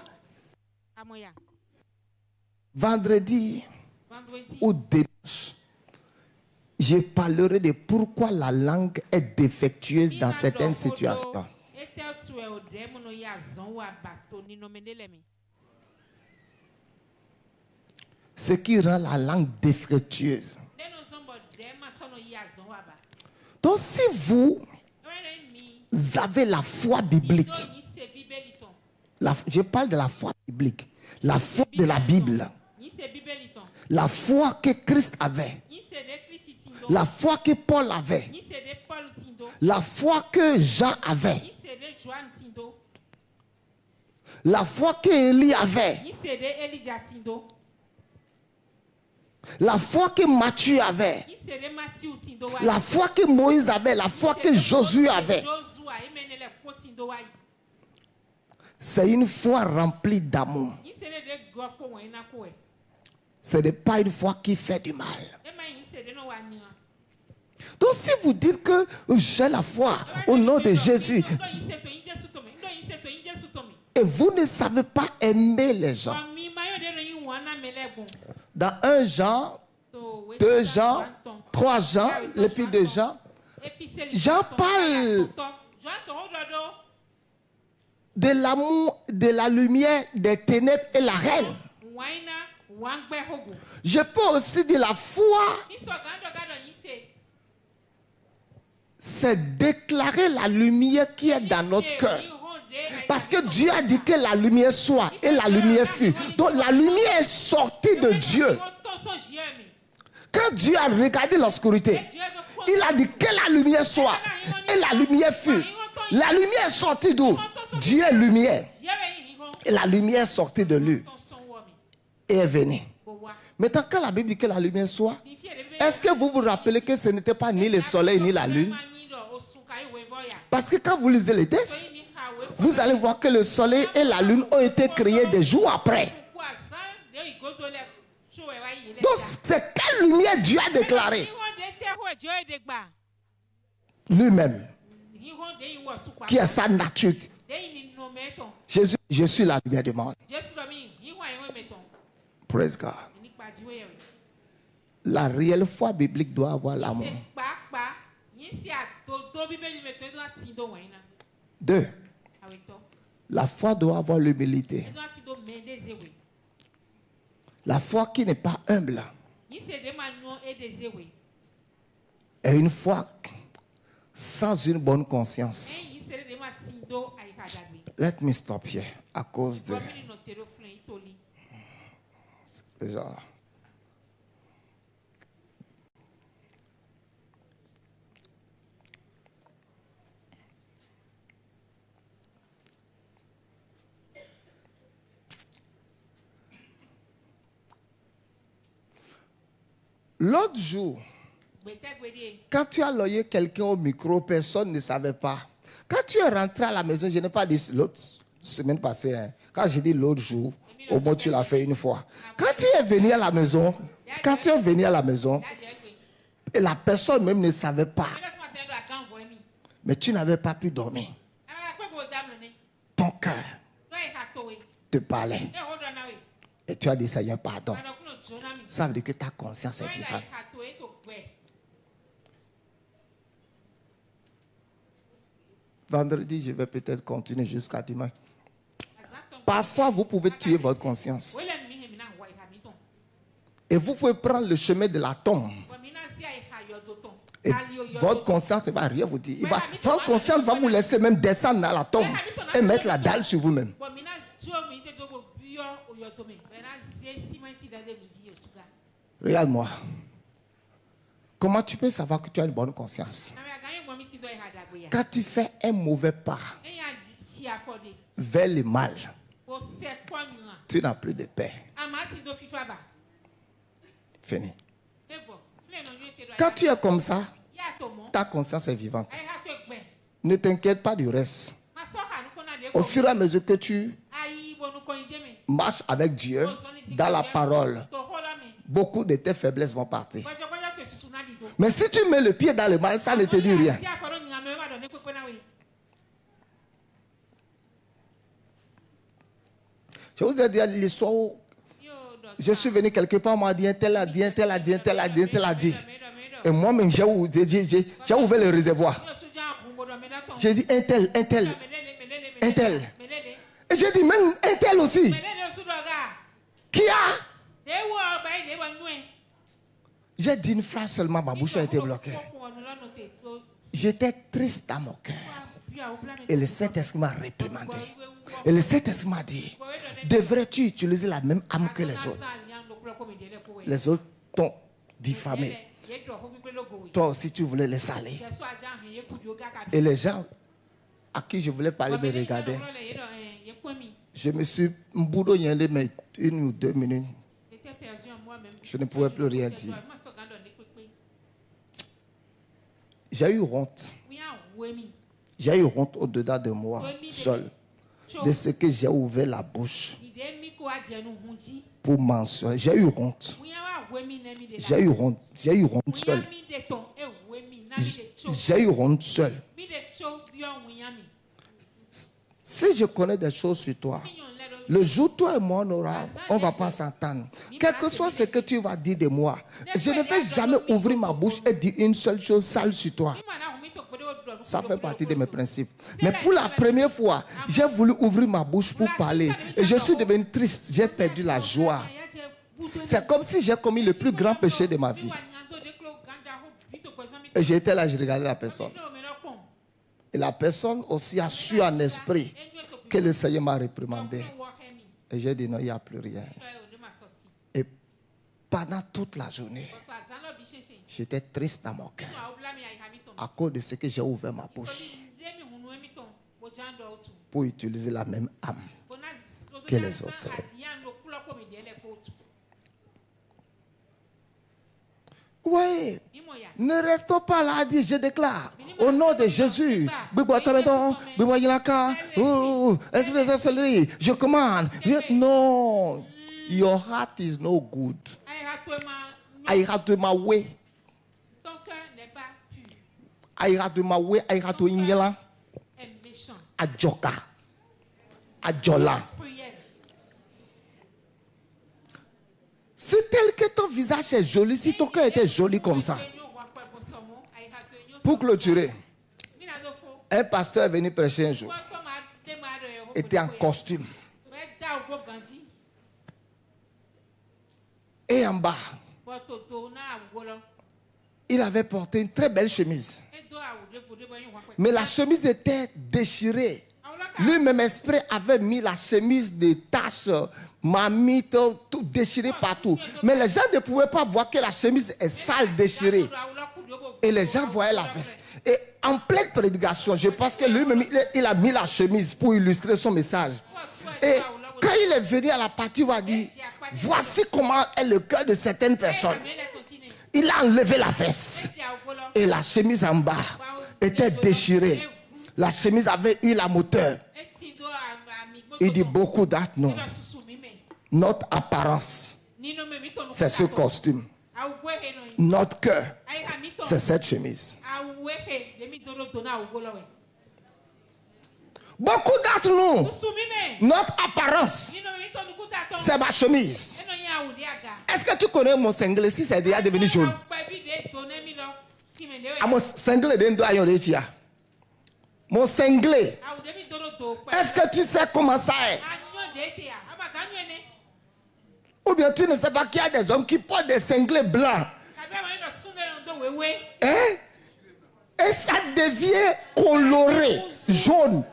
A: vendredi ou dimanche, je parlerai de pourquoi la langue est défectueuse dans certaines situations. Ce qui rend la langue défectueuse. Donc si vous avez la foi biblique, je parle de la foi biblique, la foi de la Bible, la foi que Christ avait, la foi que Paul avait, la foi que Jean avait, la foi que Élie avait, la foi que Matthieu avait, la foi que Moïse avait, la foi que Josué avait. C'est une foi remplie d'amour. Ce n'est pas une foi qui fait du mal. Donc si vous dites que j'ai la foi au nom de Jésus et vous ne savez pas aimer les gens, dans 1 Jean, 2 Jean, 3 Jean, l'épître de Jean, Jean parle de l'amour, de la lumière, des ténèbres et la reine. Je peux aussi dire la foi, c'est déclarer la lumière qui est dans notre cœur. Parce que Dieu a dit que la lumière soit et la lumière fut. Donc la lumière est sortie de Dieu. Quand Dieu a regardé l'obscurité, il a dit que la lumière soit et la lumière fut. La lumière est sortie d'où? Dieu est lumière. Et la lumière est sortie de lui et est venue. Maintenant, quand la Bible dit que la lumière soit, est-ce que vous vous rappelez que ce n'était pas ni le soleil ni la lune? Parce que quand vous lisez les textes, vous allez voir que le soleil et la lune ont été créés des jours après. Donc, c'est quelle lumière Dieu a déclaré? Lui-même, qui est sa nature. Jésus, je suis la lumière du monde. Praise God. La réelle foi biblique doit avoir l'amour. 2. La foi doit avoir l'humilité. La foi qui n'est pas humble est une foi sans une bonne conscience. Let me stop here à cause de déjà là. L'autre jour, quand tu as loyé quelqu'un au micro, personne ne savait pas. Quand tu es rentré à la maison, je n'ai pas dit l'autre semaine passée. Hein. Quand j'ai dit l'autre jour, au moins tu l'as fait une fois. Quand tu es venu à la maison, et la personne même ne savait pas. Mais tu n'avais pas pu dormir. Ton cœur te parlait. Et tu as dit, Seigneur, pardon. Ça veut dire que ta conscience est vivante. Vendredi, je vais peut-être continuer jusqu'à dimanche. Parfois, vous pouvez tuer votre conscience. Et vous pouvez prendre le chemin de la tombe. Et votre conscience ne va rien vous dire. Votre conscience va vous laisser même descendre dans la tombe et mettre la dalle sur vous-même. Regarde-moi. Comment tu peux savoir que tu as une bonne conscience? Quand tu fais un mauvais pas vers le mal, tu n'as plus de paix. Fini. Quand tu es comme ça, ta conscience est vivante. Ne t'inquiète pas du reste. Au fur et à mesure que tu marches avec Dieu dans la parole, beaucoup de tes faiblesses vont partir. Mais si tu mets le pied dans le mal, ça ne te dit rien. Je vous ai dit l'histoire où je suis venu quelque part, on m'a dit un tel a dit, un tel a dit, un tel a dit, un tel a dit. Et moi-même, j'ai ouvert le réservoir. J'ai dit un tel, un tel, un tel. Et j'ai dit même un tel aussi. Qui a? J'ai dit une phrase seulement, ma bouche a été bloquée. J'étais triste dans mon cœur. Et le Saint-Esprit m'a réprimandé. Et le Saint-Esprit m'a dit, devrais-tu utiliser la même âme que les autres? Les autres t'ont diffamé. Toi aussi, tu voulais les salir. Et les gens à qui je voulais parler me regardaient. Je me suis boudogné mais 1 ou 2 minutes. Je ne pouvais plus rien dire. J'ai eu honte. J'ai eu honte au-dedans de moi, seul, de ce que j'ai ouvert la bouche pour mentionner. J'ai eu honte. J'ai eu honte. J'ai eu honte seul. J'ai eu honte seul. Si je connais des choses sur toi, le jour toi et moi on ne va pas s'entendre. Quel que soit ce que tu vas dire de moi, je ne vais jamais ouvrir ma bouche et dire une seule chose sale sur toi. Ça fait partie de mes principes. Mais pour la première fois, j'ai voulu ouvrir ma bouche pour parler. Et je suis devenu triste. J'ai perdu la joie. C'est comme si j'ai commis le plus grand péché de ma vie. Et j'étais là, je regardais la personne. Et la personne aussi a su en esprit que le Seigneur m'a réprimandé. Et j'ai dit non, il n'y a plus rien. Et pendant toute la journée, j'étais triste dans mon cœur à cause de ce que j'ai ouvert ma bouche pour utiliser la même âme que les autres. Oui, ne restons pas là à dire je déclare au nom de Jésus. Je commande. Non, your heart is no good. I had to my way. I had to my way. I had to Ingela. Ajoka. Ajola. C'est tel que ton visage est joli, si ton cœur était joli comme ça. Pour clôturer, un pasteur est venu prêcher un jour. Il était en costume. Et en bas, il avait porté une très belle chemise. Mais la chemise était déchirée. Lui-même esprit avait mis la chemise de taches, mamite, tout déchiré partout. Mais les gens ne pouvaient pas voir que la chemise est sale, déchirée. Et les gens voyaient la veste. Et en pleine prédication, je pense que lui-même, il a mis la chemise pour illustrer son message. Et quand il est venu à la partie, il va dire, voici comment est le cœur de certaines personnes. Il a enlevé la veste. Et la chemise en bas était déchirée. La chemise avait eu la moteur. Il dit beaucoup d'autres non. Notre apparence, c'est ce costume. Notre cœur, c'est cette chemise. Beaucoup d'entre nous, notre apparence, c'est ma chemise. Est-ce que tu connais mon cinglé si c'est déjà devenu jaune? Mon cinglé de mon cinglé. Est-ce que tu sais comment ça est? Ou bien tu ne sais pas qu'il y a des hommes qui portent des cinglés blancs. Hein? Et ça devient coloré, jaune.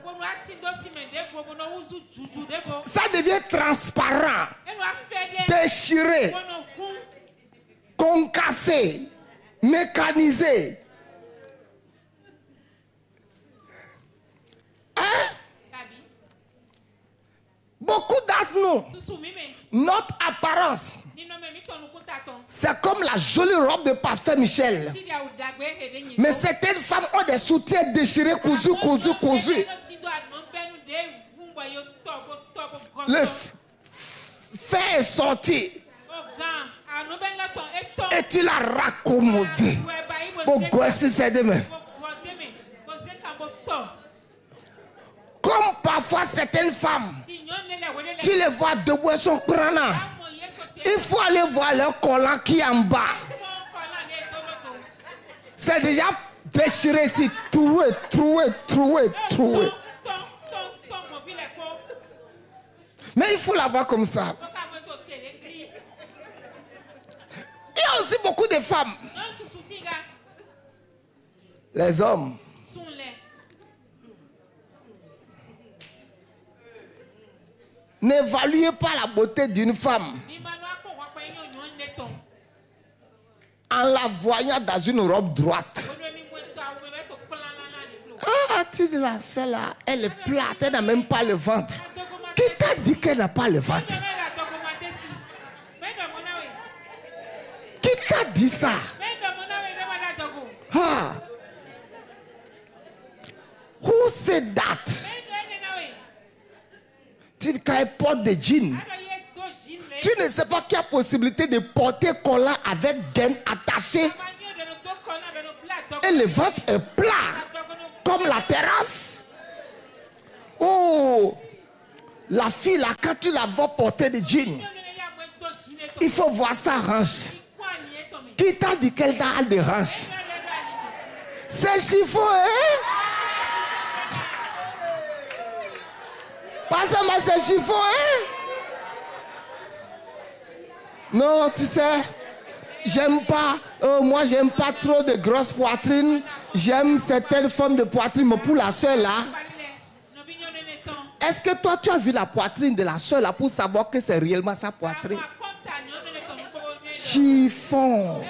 A: Ça devient transparent, déchiré, concassé, mécanisé. Hein? Beaucoup d'entre nous, notre apparence, c'est comme la jolie robe de pasteur Michel. Mais certaines femmes ont des soutiens déchirés, cousus. Le fait est sorti. Et tu l'as raccommodé. Comme parfois certaines femmes, tu les vois debout et sont prenants. Il faut aller voir leur collant qui est en bas. C'est déjà déchiré ici, troué. Mais il faut l'avoir comme ça. Il y a aussi beaucoup de femmes. Les hommes. N'évaluez pas la beauté d'une femme en la voyant dans une robe droite. Ah, tu dis là, celle-là, elle est plate, elle n'a même pas le ventre. Qui t'a dit qu'elle n'a pas le ventre? Qui t'a dit ça? Ah. Who said that? Tu dis quand elle porte des jeans, tu ne sais pas qu'il y a possibilité de porter collant avec gaine attachée et le ventre est plat comme la terrasse. Oh, la fille là, quand tu la vois porter des jeans, il faut voir sa hanche. Qui t'a dit qu'elle a des hanches? C'est chiffon, hein? Pas seulement c'est chiffon, hein? Non, tu sais, j'aime pas, moi j'aime pas trop de grosses poitrines. J'aime certaines formes de poitrine, mais pour la soeur là, est-ce que toi tu as vu la poitrine de la soeur là pour savoir que c'est réellement sa poitrine? Chiffon.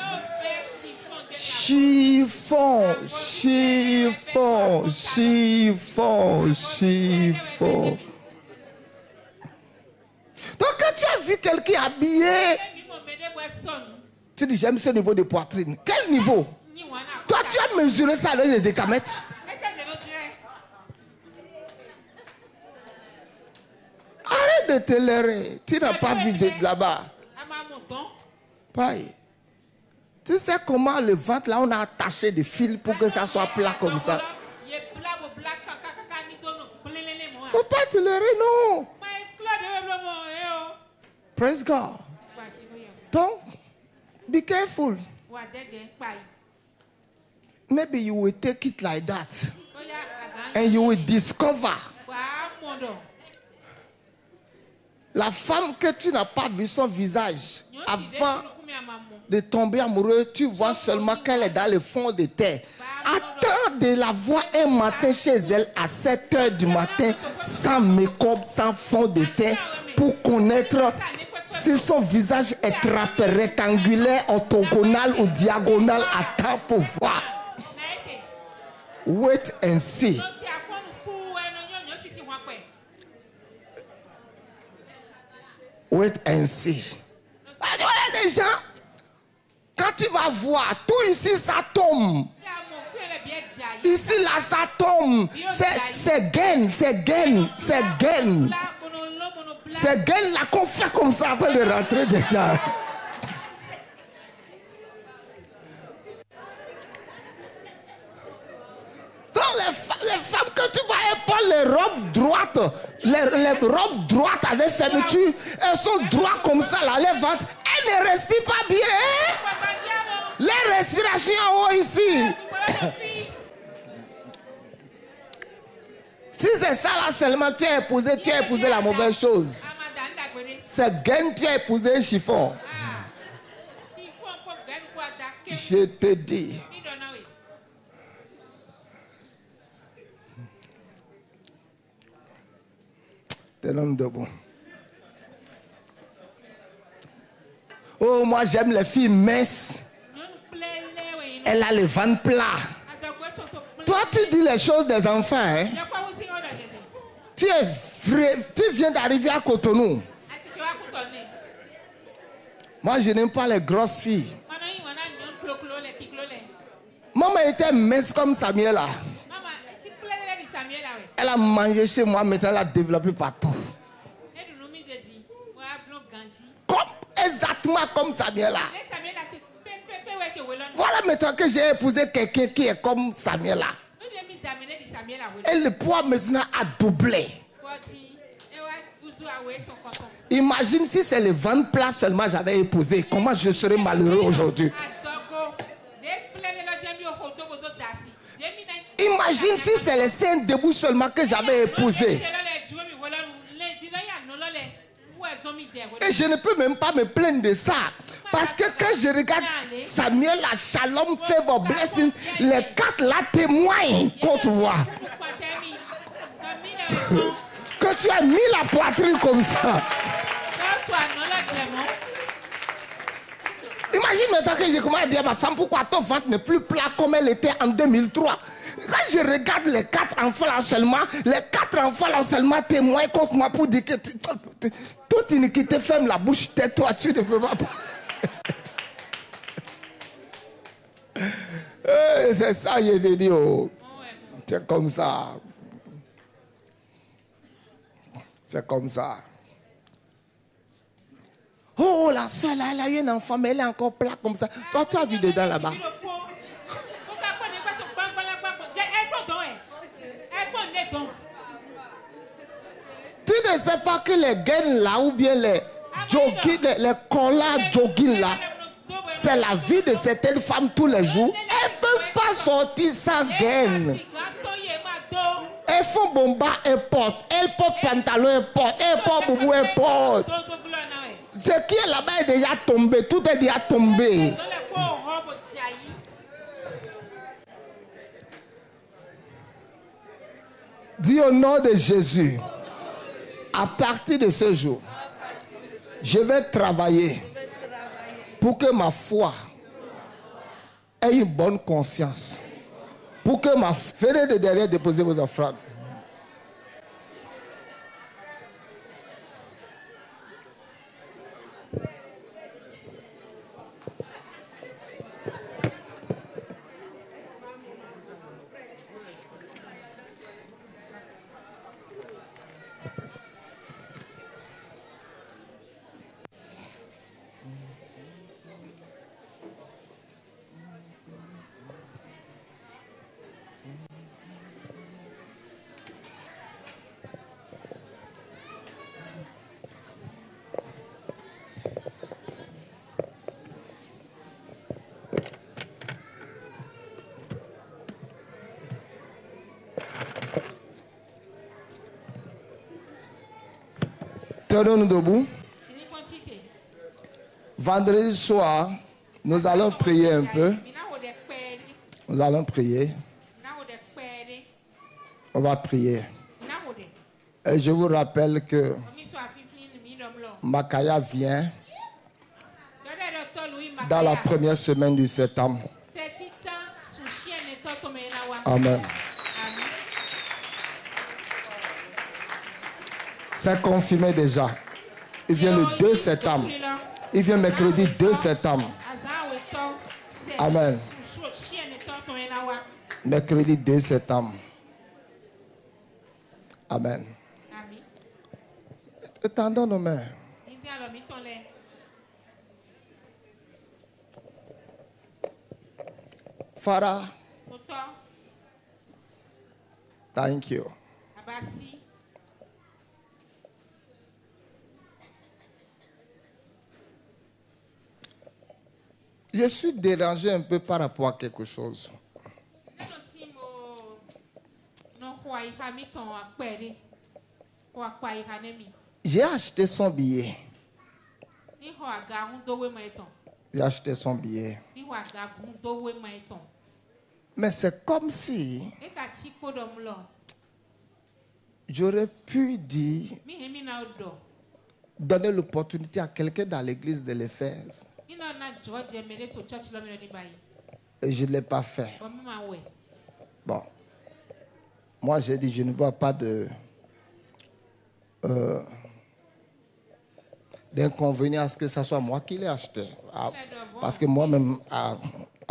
A: Donc quand tu as vu quelqu'un habillé, tu dis j'aime ce niveau de poitrine. Quel niveau? Toi tu as mesuré ça avec des décamètres. Arrête de te leurrer. Tu n'as pas vu de là-bas. Pareil. Tu sais comment le ventre là on a attaché des fils pour que ça soit plat comme ça. Faut pas te leurrer, non. Praise God. Donc, be careful. Maybe you will take it like that. And you will discover. La femme que tu n'as pas vu son visage avant de tomber amoureux, tu vois seulement qu'elle est dans le fond de terre. Attends de la voir un matin chez elle à 7 h du matin, sans make-up, sans fond de terre, pour connaître si son visage est trapé, rectangulaire, orthogonal ou diagonal. Attends pour voir. Wait and see. Wait and see. Voilà des gens. Quand tu vas voir, tout ici ça tombe. Ici, là, ça tombe. C'est gain. C'est gain là qu'on fait comme ça avant de rentrer dedans. Donc les femmes que tu vois, elles portent les robes droites. Les robes droites avec fermeture. Elles sont droites comme ça là, les ventres. Elles ne respirent pas bien. Les respirations en haut ici. Si c'est ça là seulement, tu as épousé la mauvaise chose. C'est gain, tu as épousé chiffon. Je te dis. T'es l'homme debout. Oh, moi j'aime les filles minces. Elle a le ventre plat. Toi, tu dis les choses des enfants. Hein? Tu viens d'arriver à Cotonou. Moi, je n'aime pas les grosses filles. Maman était mince comme Samuela. Elle a mangé chez moi, maintenant elle a développé partout. Exactement comme Samuela. Voilà maintenant que j'ai épousé quelqu'un qui est comme Samuela. Et le poids maintenant a doublé. Imagine si c'est le ventre plat seulement j'avais épousé. Comment je serais malheureux aujourd'hui. Imagine si c'est les seins debout seulement que j'avais épousé. Et je ne peux même pas me plaindre de ça. Parce que quand je regarde Samuel, la Shalom Favor Blessing, les 4 là témoignent contre moi. Que tu as mis la poitrine comme ça. Imagine maintenant que j'ai commencé à dire à ma femme, pourquoi ton ventre n'est plus plat comme elle était en 2003. Quand je regarde les 4 enfants là seulement, les 4 enfants là seulement témoignent contre moi pour dire que toute iniquité ferme la bouche, tais-toi, tu ne peux pas. C'est ça, je te dis, oh. C'est comme ça. C'est comme ça. Oh, la soeur là, elle a eu un enfant, mais elle est encore plate comme ça. Toi, tu as vu dedans là-bas. Tu ne sais pas que les gaines là, ou bien les jogging, les collants jogging là, c'est la vie de certaines femmes tous les jours. Elles ne peuvent pas sortir sans gaines. Elles font bomba, elles portent. Elles portent pantalon, elles portent. Elles portent boubou, elles portent. Ce qui est là-bas est déjà tombé. Tout est déjà tombé. Dis au nom de Jésus, à partir de ce jour, je vais travailler pour que ma foi ait une bonne conscience. Pour que ma foi... Venez de derrière déposer vos offrandes. Tenons-nous debout. Vendredi soir, nous allons prier un peu. Nous allons prier. On va prier. Et je vous rappelle que Makaya vient dans la première semaine du septembre. Amen. C'est confirmé déjà. Il vient le 2 septembre. Il vient mercredi 2 septembre. Amen. Mercredi 2 septembre. Amen.
B: Ami.
A: Étendons nos mains.
B: Indi alors mi ton le.
A: Father,
B: Oto.
A: thank you.
B: Abasi.
A: Je suis dérangé un peu par rapport à quelque chose.
B: Neno ti mo no kwa iha mi ton apere. Kwa iha ne mi.
A: J'ai acheté son billet.
B: Ni ho aga hun dowe mo eton.
A: J'ai acheté son billet.
B: Ni ho aga hun dowe mo eton.
A: Mais c'est comme si
B: E ka ti podom lo.
A: j'aurais pu dire,
B: Mi he mi na odo.
A: donner l'opportunité à quelqu'un dans l'église de l'Éphèse.
B: Ni na na George emele to church lo mi lo ni bayi.
A: Et je ne l'ai pas fait.
B: Bo mi ma we.
A: Bon. Moi, j'ai dit, je ne vois pas d'inconvénient à ce que ce soit moi qui l'ai acheté. Ah, parce que moi-même, I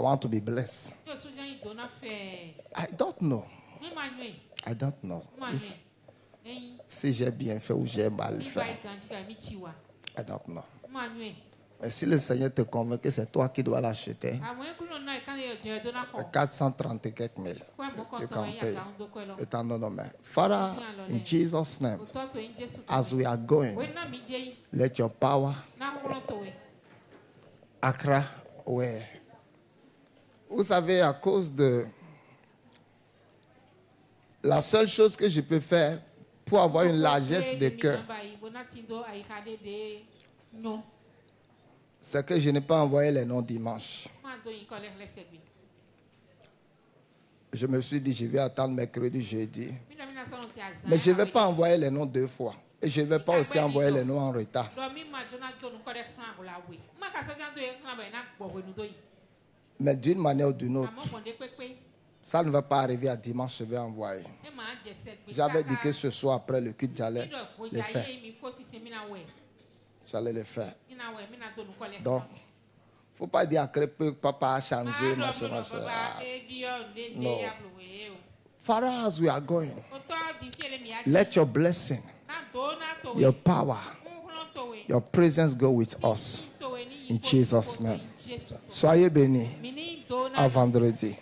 A: want to be blessed.
B: Yo so jan ido na fe.
A: I don't know.
B: Mi ma nwe.
A: I don't know
B: Ma
A: if,
B: nwe. Eyin.
A: si j'ai bien fait ou j'ai mal
B: Mi
A: fait.
B: bayi ganji ka mi chiwa.
A: I don't know.
B: Ma nwe.
A: Mais si le Seigneur te convainc que c'est toi qui dois l'acheter,
B: Àwọn ekulo na kan yo je do na ho.
A: 430 et quelques mille,
B: Kwa mo kon
A: you
B: to
A: can
B: yin
A: pay.
B: aka hun do ko lo.
A: Étendons nos mains. Father, in Jesus' name,
B: Oto to yin Jesu.
A: as we are going,
B: We na mi je yin.
A: let your power,
B: Na ho to we.
A: Accra, ouais. Vous savez, à cause de la seule chose que je peux faire pour avoir une largesse de cœur, c'est que je n'ai pas envoyé les noms dimanche. Je me suis dit, je vais attendre mercredi, jeudi. Mais je ne vais pas envoyer les noms 2 fois. Et je ne vais pas aussi envoyer les noms en retard. Mais d'une manière ou d'une autre, ça ne va pas arriver à dimanche, je vais envoyer. J'avais dit que ce soir, après le culte, j'allais le faire. J'allais le faire. Donc, il ne faut pas dire que papa a changé, machin, machin. Ah, non. Father, as we are going, let your blessing, your power, your presence go with us. In Jesus' name. Soyez bénis. À vendredi.